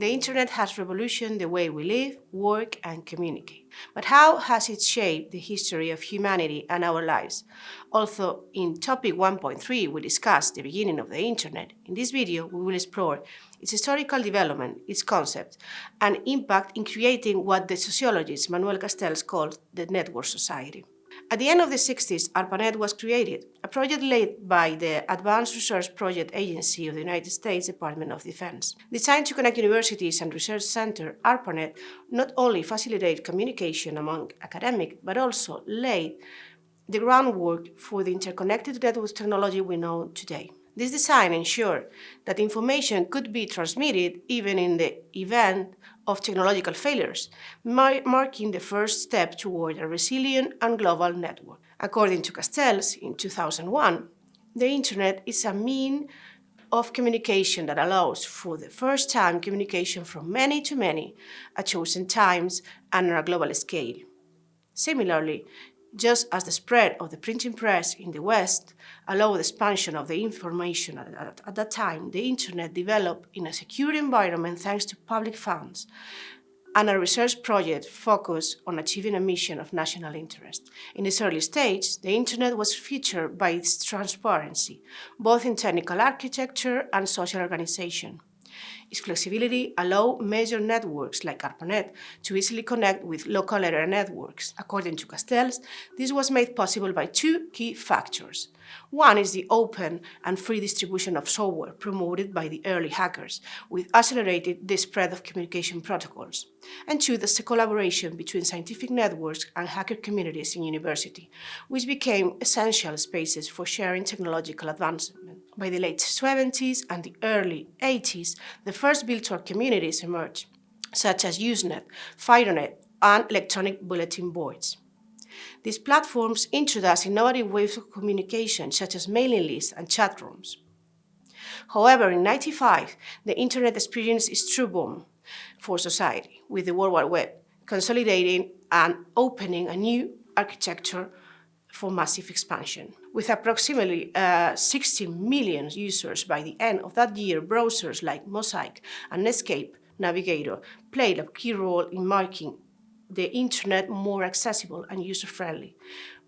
The internet has revolutionized the way we live, work, and communicate. But how has it shaped the history of humanity and our lives? Although in topic 1.3 we discussed the beginning of the internet, in this video we will explore its historical development, its concept, and impact in creating what the sociologist Manuel Castells called the network society. At the end of the 60s, ARPANET was created, a project led by the Advanced Research Project Agency of the United States Department of Defense. Designed to connect universities and research centers, ARPANET not only facilitated communication among academics, but also laid the groundwork for the interconnected network technology we know today. This design ensured that information could be transmitted even in the event of technological failures, marking the first step toward a resilient and global network. According to Castells, in 2001, the Internet is a means of communication that allows for the first time communication from many to many at chosen times and on a global scale. Similarly, just as the spread of the printing press in the West allowed the expansion of the information at that time, the Internet developed in a secure environment thanks to public funds and a research project focused on achieving a mission of national interest. In its early stage, the Internet was featured by its transparency, both in technical architecture and social organization. Its flexibility allowed major networks like ARPANET to easily connect with local area networks. According to Castells, this was made possible by two key factors. One is the open and free distribution of software promoted by the early hackers, which accelerated the spread of communication protocols. And two, the collaboration between scientific networks and hacker communities in university, which became essential spaces for sharing technological advancement. By the late 70s and the early 80s, the first virtual communities emerged, such as Usenet, FireNet, and electronic bulletin boards. These platforms introduced innovative ways of communication, such as mailing lists and chat rooms. However, in 1995, the Internet experienced its true boom for society, with the World Wide Web consolidating and opening a new architecture for massive expansion. With approximately 60 million users by the end of that year, browsers like Mosaic and Netscape Navigator played a key role in making the Internet more accessible and user-friendly,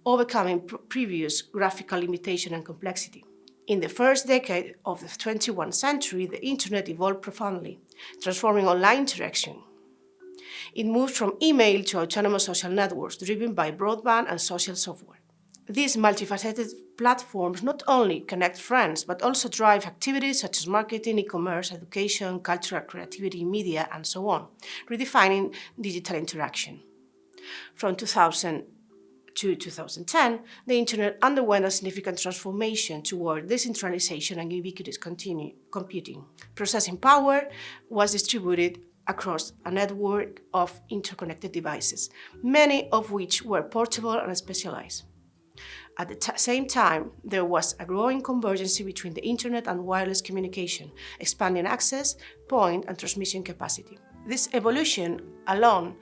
overcoming previous graphical limitation and complexity. In the first decade of the 21st century, the Internet evolved profoundly, transforming online interaction. It moved from email to autonomous social networks driven by broadband and social software. These multifaceted platforms not only connect friends, but also drive activities such as marketing, e-commerce, education, cultural creativity, media, and so on, redefining digital interaction. From 2000 to 2010, the Internet underwent a significant transformation toward decentralization and ubiquitous computing. Processing power was distributed across a network of interconnected devices, many of which were portable and specialized. At the same time, there was a growing convergence between the Internet and wireless communication, expanding access, point, and transmission capacity. This evolution, along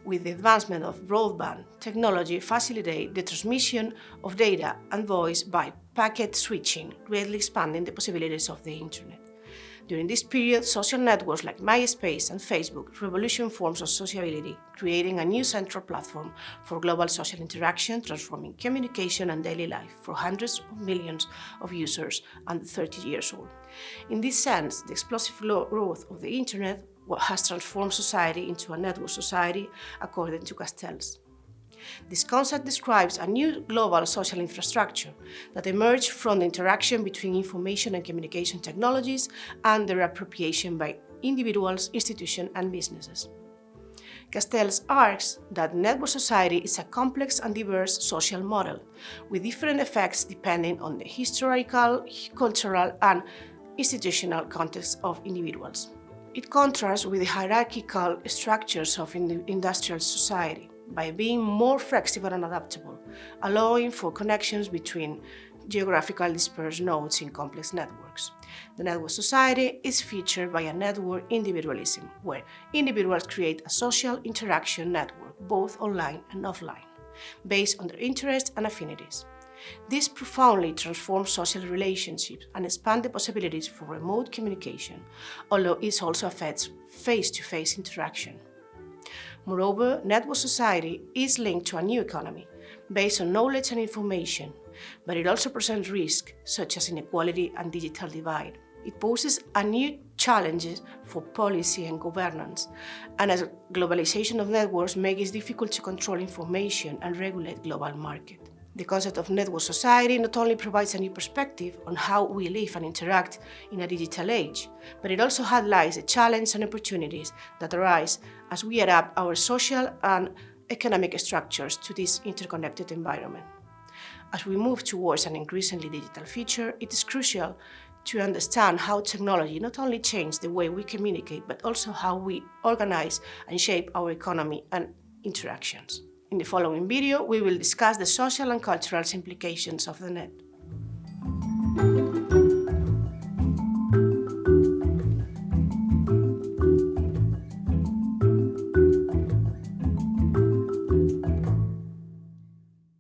with the advancement of broadband technology, facilitated the transmission of data and voice by packet switching, greatly expanding the possibilities of the Internet. During this period, social networks like MySpace and Facebook revolutionized forms of sociability, creating a new central platform for global social interaction, transforming communication and daily life for hundreds of millions of users under 30 years old. In this sense, the explosive growth of the Internet has transformed society into a network society, according to Castells. This concept describes a new global social infrastructure that emerged from the interaction between information and communication technologies and their appropriation by individuals, institutions, and businesses. Castells argues that network society is a complex and diverse social model, with different effects depending on the historical, cultural, and institutional context of individuals. It contrasts with the hierarchical structures of industrial society by being more flexible and adaptable, allowing for connections between geographically dispersed nodes in complex networks. The network society is featured by a network individualism, where individuals create a social interaction network, both online and offline, based on their interests and affinities. This profoundly transforms social relationships and expands the possibilities for remote communication, although it also affects face-to-face interaction. Moreover, network society is linked to a new economy based on knowledge and information, but it also presents risks such as inequality and digital divide. It poses a new challenges for policy and governance, and as globalization of networks makes it difficult to control information and regulate global market. The concept of network society not only provides a new perspective on how we live and interact in a digital age, but it also highlights the challenges and opportunities that arise as we adapt our social and economic structures to this interconnected environment. As we move towards an increasingly digital future, it is crucial to understand how technology not only changes the way we communicate, but also how we organize and shape our economy and interactions. In the following video, we will discuss the social and cultural implications of the net.